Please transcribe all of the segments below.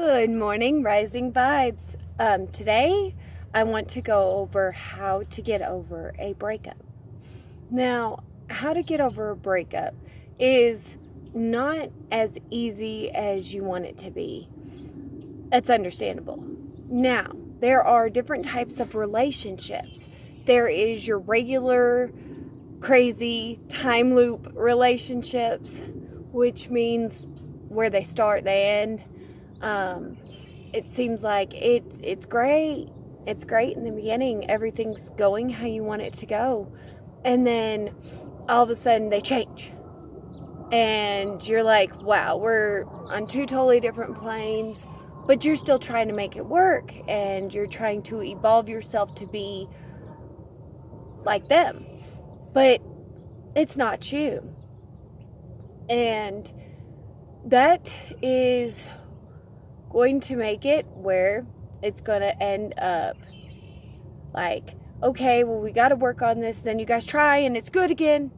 Good morning, Rising Vibes. Today, I want to go over how to get over a breakup. Now, how to get over a breakup is not as easy as you want it to be. It's understandable. Now, there are different types of relationships. There is your regular, crazy, time loop relationships, which means where they start, they end. It seems like it's great. It's great in the beginning. Everything's going how you want it to go. And then all of a sudden they change. And you're like, wow, we're on two totally different planes, but you're still trying to make it work. And you're trying to evolve yourself to be like them. But it's not you. And that is going to make it where it's going to end up like, okay, well, we got to work on this. Then you guys try and it's good again.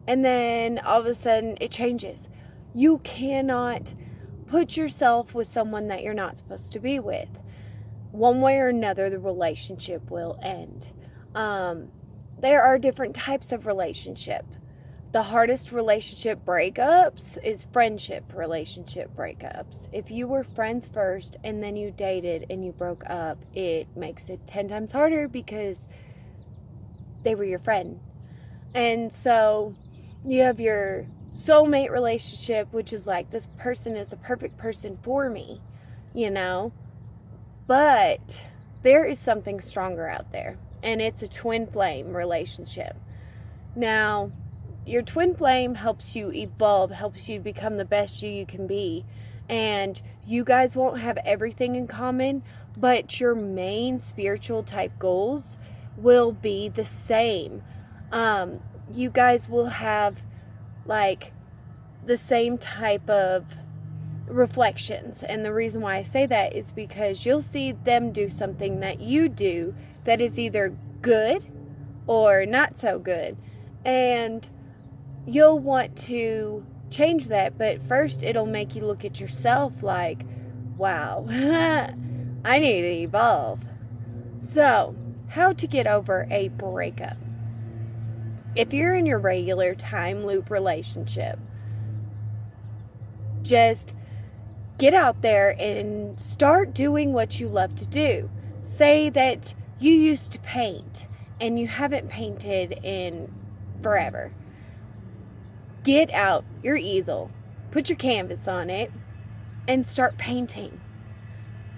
And then all of a sudden it changes. You cannot put yourself with someone that you're not supposed to be with. One way or another, the relationship will end. There are different types of relationship. The hardest relationship breakups is friendship relationship breakups. If you were friends first and then you dated and you broke up, it makes it 10 times harder because they were your friend. And so you have your soulmate relationship, which is like, this person is a perfect person for me, you know? But there is something stronger out there, and it's a twin flame relationship. Now, your twin flame helps you evolve, helps you become the best you can be. And you guys won't have everything in common, but your main spiritual type goals will be the same. You guys will have like the same type of reflections. And the reason why I say that is because you'll see them do something that you do that is either good or not so good. And you'll want to change that, but first it'll make you look at yourself like, wow, I need to evolve. So, how to get over a breakup? If you're in your regular time loop relationship, just get out there and start doing what you love to do. Say that you used to paint and you haven't painted in forever. Get out your easel, put your canvas on it, and start painting.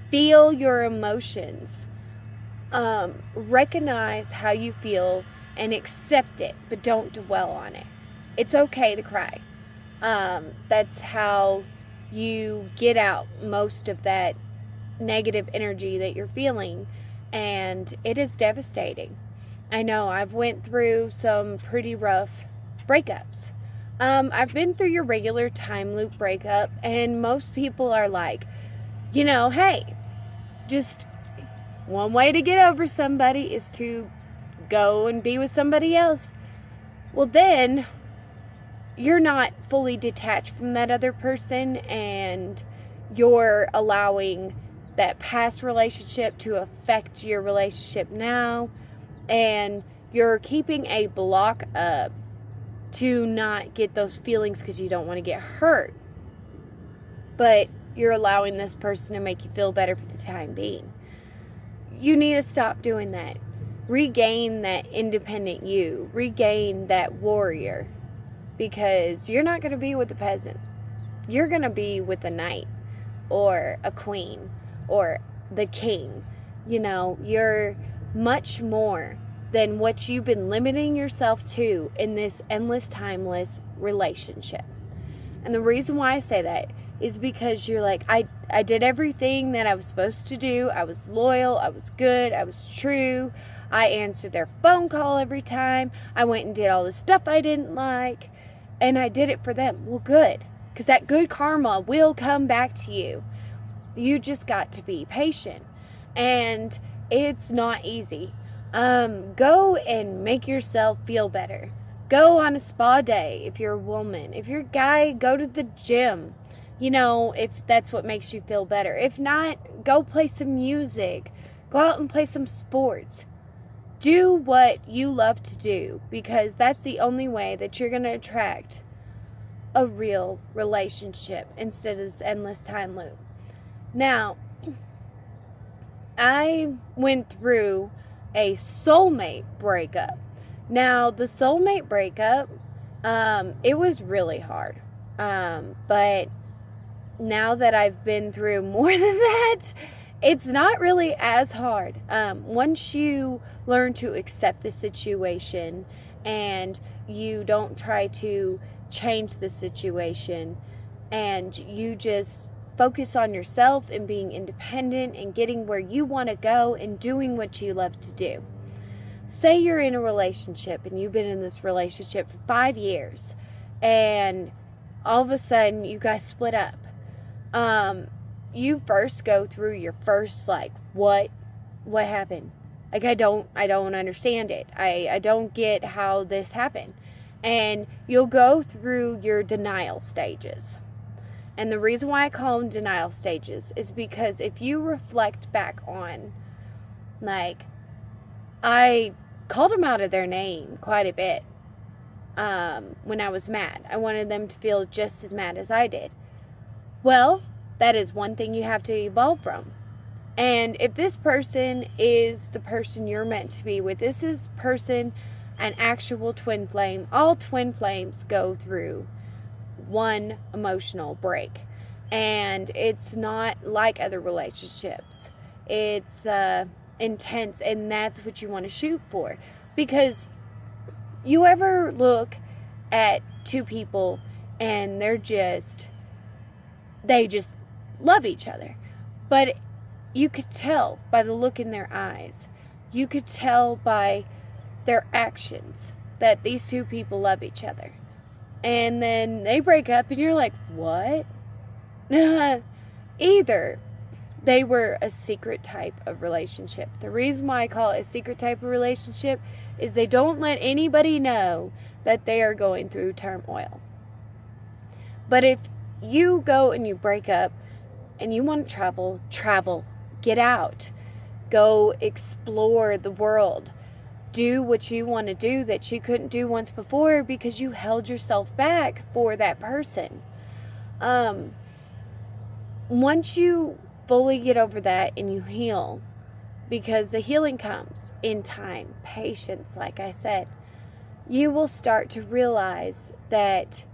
Feel your emotions. Recognize how you feel and accept it, but don't dwell on it. It's okay to cry. That's how you get out most of that negative energy that you're feeling, and it is devastating. I know I've went through some pretty rough breakups. I've been through your regular time loop breakup, and most people are like, hey, just one way to get over somebody is to go and be with somebody else. Well, then you're not fully detached from that other person, and you're allowing that past relationship to affect your relationship now, and you're keeping a block up to not get those feelings because you don't want to get hurt. But you're allowing this person to make you feel better for the time being. You need to stop doing that. Regain that independent you. Regain that warrior. Because you're not going to be with a peasant. You're going to be with a knight or a queen or the king. You're much more than what you've been limiting yourself to in this endless, timeless relationship. And the reason why I say that is because you're like, I did everything that I was supposed to do. I was loyal. I was good. I was true. I answered their phone call every time. I went and did all the stuff I didn't like. And I did it for them. Well, good. Because that good karma will come back to you. You just got to be patient. And it's not easy. Go and make yourself feel better. Go on a spa day if you're a woman. If you're a guy, go to the gym. if that's what makes you feel better. If not, go play some music. Go out and play some sports. Do what you love to do, because that's the only way that you're going to attract a real relationship instead of this endless time loop. Now, I went through a soulmate breakup. Now, the soulmate breakup, it was really hard. But now that I've been through more than that, it's not really as hard. Once you learn to accept the situation and you don't try to change the situation, and you just focus on yourself and being independent and getting where you want to go and doing what you love to do. Say you're in a relationship and you've been in this relationship for 5 years and all of a sudden you guys split up. You first go through your first, what happened? I don't understand it. I don't get how this happened. And you'll go through your denial stages. And the reason why I call them denial stages is because if you reflect back on, I called them out of their name quite a bit when I was mad. I wanted them to feel just as mad as I did. Well, that is one thing you have to evolve from. And if this person is the person you're meant to be with, this is person an actual twin flame. All twin flames go through one emotional break. And it's not like other relationships. It's intense, and that's what you want to shoot for. Because you ever look at two people and they just love each other. But you could tell by the look in their eyes. You could tell by their actions that these two people love each other. And then they break up and you're like, what? Either they were a secret type of relationship. The reason why I call it a secret type of relationship is they don't let anybody know that they are going through turmoil. But if you go and you break up and you want to travel, get out, go explore the world, do what you want to do that you couldn't do once before because you held yourself back for that person. Once you fully get over that and you heal, because the healing comes in time, patience, like I said, you will start to realize that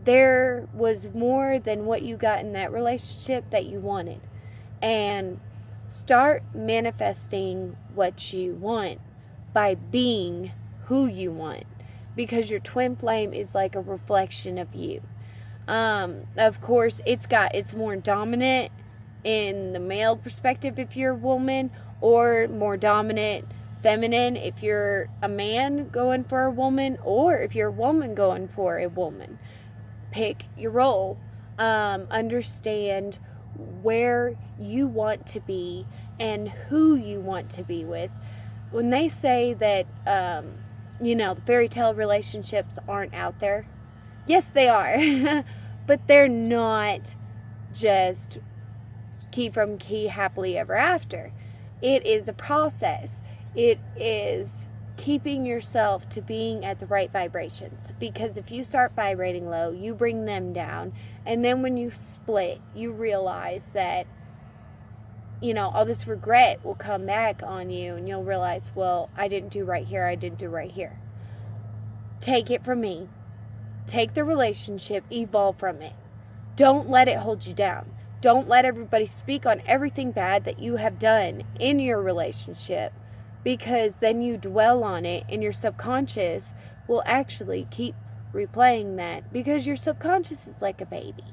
there was more than what you got in that relationship that you wanted. And start manifesting what you want by being who you want, because your twin flame is like a reflection of you. Of course, it's more dominant in the male perspective if you're a woman, or more dominant feminine if you're a man going for a woman, or if you're a woman going for a woman. Pick your role. Understand where you want to be and who you want to be with. When they say that, the fairy tale relationships aren't out there, yes, they are. But they're not just key from key happily ever after. It is a process. It is keeping yourself to being at the right vibrations. Because if you start vibrating low, you bring them down. And then when you split, you realize that, all this regret will come back on you. And you'll realize, well, I didn't do right here. I didn't do right here. Take it from me. Take the relationship. Evolve from it. Don't let it hold you down. Don't let everybody speak on everything bad that you have done in your relationship, because then you dwell on it and your subconscious will actually keep replaying that, because your subconscious is like a baby.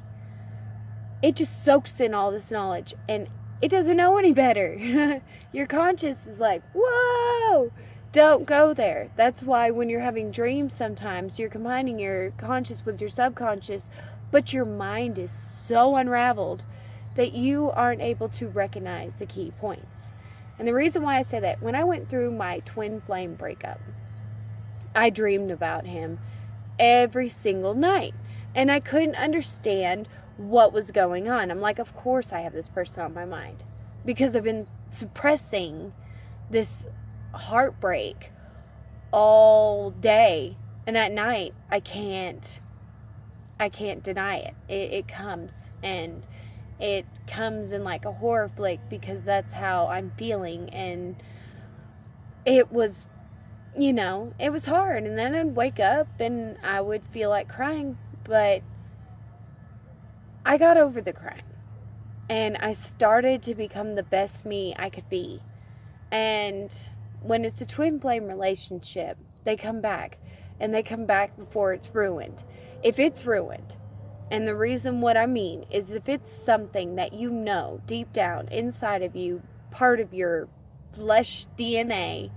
It just soaks in all this knowledge and it doesn't know any better. Your conscious is like, whoa, don't go there. That's why when you're having dreams, sometimes you're combining your conscious with your subconscious, but your mind is so unraveled that you aren't able to recognize the key points. And the reason why I say that, when I went through my twin flame breakup, I dreamed about him every single night. And I couldn't understand what was going on. I'm like, of course I have this person on my mind, because I've been suppressing this heartbreak all day, and at night I can't deny it. It comes, and it comes in like a horror flick, because that's how I'm feeling. And it was, it was hard. And then I'd wake up and I would feel like crying, but I got over the crying, and I started to become the best me I could be. And when it's a twin flame relationship, they come back, and they come back before it's ruined. If it's ruined, and the reason what I mean is if it's something that you know deep down inside of you, part of your flesh DNA,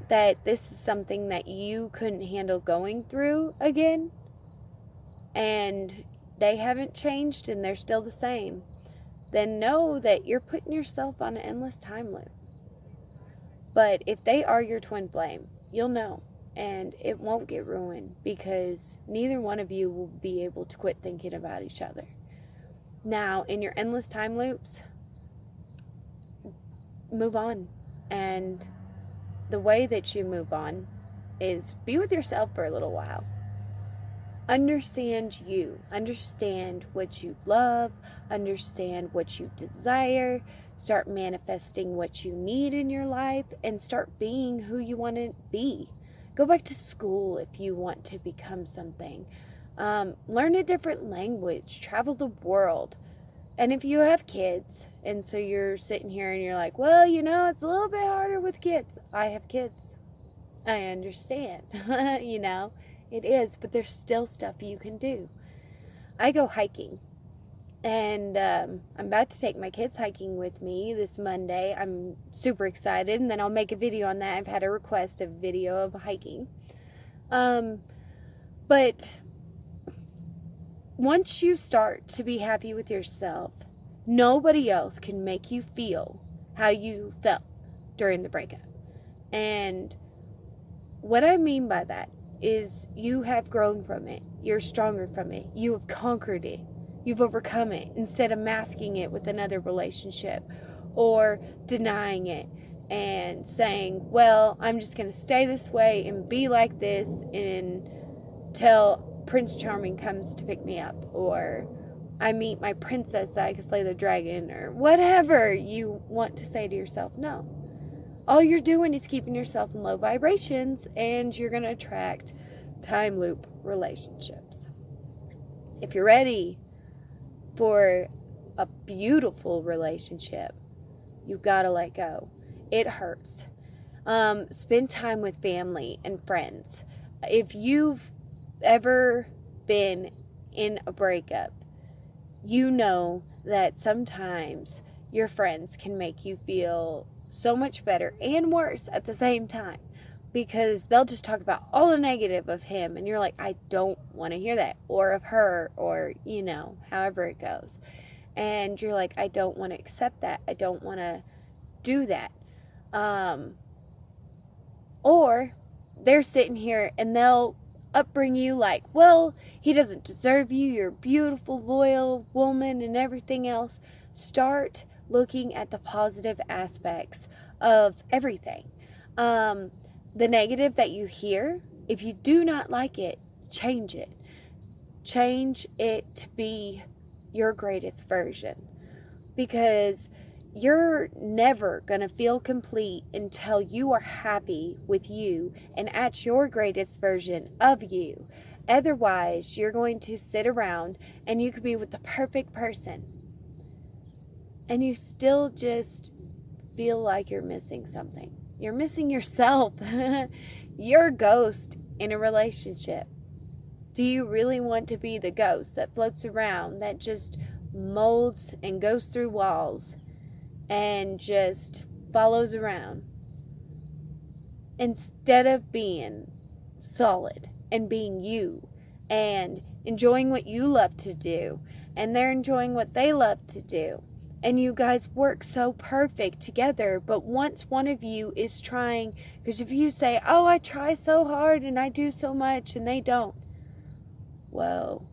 that this is something that you couldn't handle going through again, and they haven't changed and they're still the same, then know that you're putting yourself on an endless time loop. But if they are your twin flame, you'll know, and it won't get ruined, because neither one of you will be able to quit thinking about each other. Now, in your endless time loops, move on. And the way that you move on is be with yourself for a little while. Understand you. Understand what you love. Understand what you desire. Start manifesting what you need in your life, and start being who you want to be. Go back to school if you want to become something. Learn a different language. Travel the world. And if you have kids, and so you're sitting here and you're like, well, it's a little bit harder with kids. I have kids. I understand. It is, but there's still stuff you can do. I go hiking, and I'm about to take my kids hiking with me this Monday. I'm super excited, and then I'll make a video on that. I've had a request of video of hiking. But once you start to be happy with yourself, nobody else can make you feel how you felt during the breakup. And what I mean by that is you have grown from it. You're stronger from it. You have conquered it. You've overcome it, instead of masking it with another relationship or denying it and saying, well, I'm just going to stay this way and be like this until Prince Charming comes to pick me up, or I meet my princess so I can slay the dragon, or whatever you want to say to yourself. No. All you're doing is keeping yourself in low vibrations, and you're going to attract time loop relationships. If you're ready for a beautiful relationship, you've got to let go. It hurts. Spend time with family and friends. If you've ever been in a breakup, you know that sometimes your friends can make you feel so much better and worse at the same time, because they'll just talk about all the negative of him, and you're like, I don't want to hear that, or of her, or however it goes, and you're like, I don't want to accept that, I don't want to do that. Or they're sitting here and they'll upbring you like, well, he doesn't deserve you, you're a beautiful, loyal woman and everything else. Start looking at the positive aspects of everything. The negative that you hear, if you do not like it, change it. Change it to be your greatest version, because you're never going to feel complete until you are happy with you and at your greatest version of you. Otherwise, you're going to sit around and you could be with the perfect person, and you still just feel like you're missing something. You're missing yourself. You're a ghost in a relationship. Do you really want to be the ghost that floats around, that just molds and goes through walls and just follows around, instead of being solid and being you and enjoying what you love to do, and they're enjoying what they love to do, and you guys work so perfect together? But once one of you is trying, because if you say, oh, I try so hard and I do so much, and they don't, well,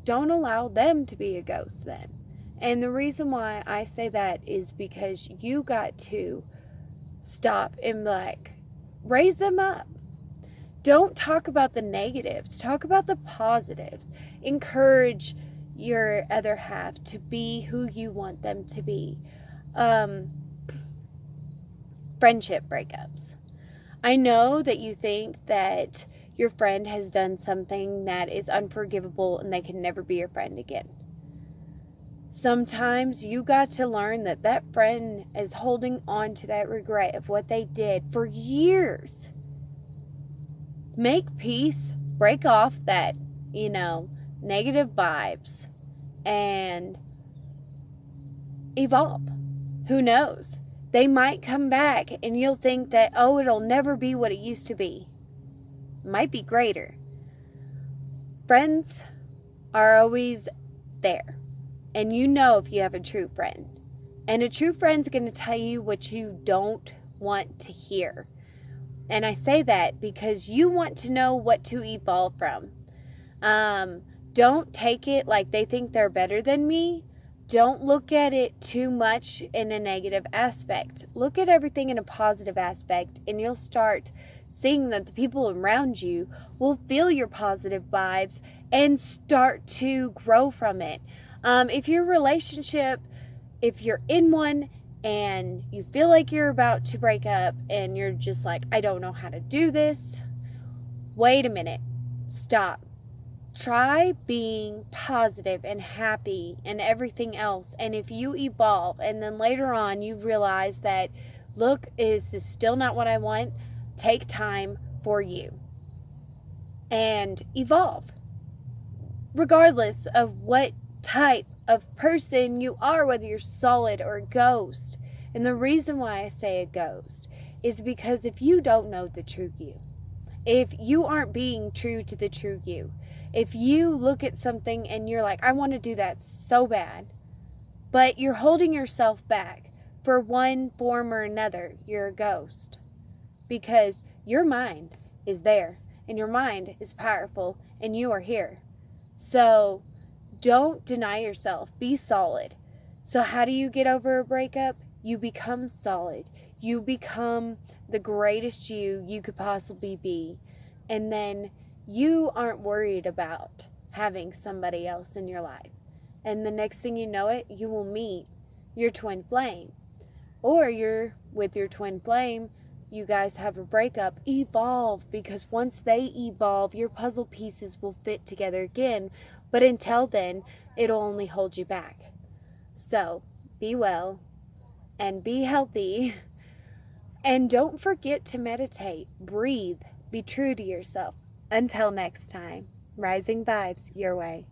don't allow them to be a ghost then. And the reason why I say that is because you got to stop and like raise them up. Don't talk about the negatives. Talk about the positives. Encourage your other half to be who you want them to be. Friendship breakups. I know that you think that your friend has done something that is unforgivable and they can never be your friend again. Sometimes you got to learn that that friend is holding on to that regret of what they did for years. Make peace, break off that, negative vibes, and evolve. Who knows? They might come back and you'll think that, oh, it'll never be what it used to be. Might be greater. Friends are always there. And you know if you have a true friend. And a true friend's going to tell you what you don't want to hear. And I say that because you want to know what to evolve from. Don't take it like they think they're better than me. Don't look at it too much in a negative aspect. Look at everything in a positive aspect, and you'll start seeing that the people around you will feel your positive vibes and start to grow from it. If your relationship, if you're in one and you feel like you're about to break up and you're just like, I don't know how to do this, wait a minute. Stop. Try being positive and happy and everything else. And if you evolve and then later on you realize that, look, this is still not what I want, take time for you and evolve. Regardless of what type of person you are, whether you're solid or a ghost. And the reason why I say a ghost is because if you don't know the true you, if you aren't being true to the true you, if you look at something and you're like, I want to do that so bad, but you're holding yourself back for one form or another, you're a ghost. Because your mind is there and your mind is powerful and you are here. So don't deny yourself. Be solid. So how do you get over a breakup? You become solid. You become the greatest you could possibly be. And then you aren't worried about having somebody else in your life. And the next thing you know it, you will meet your twin flame. Or you're with your twin flame, you guys have a breakup. Evolve, because once they evolve, your puzzle pieces will fit together again. But until then, it'll only hold you back. So, be well and be healthy. And don't forget to meditate, breathe, be true to yourself. Until next time, rising vibes your way.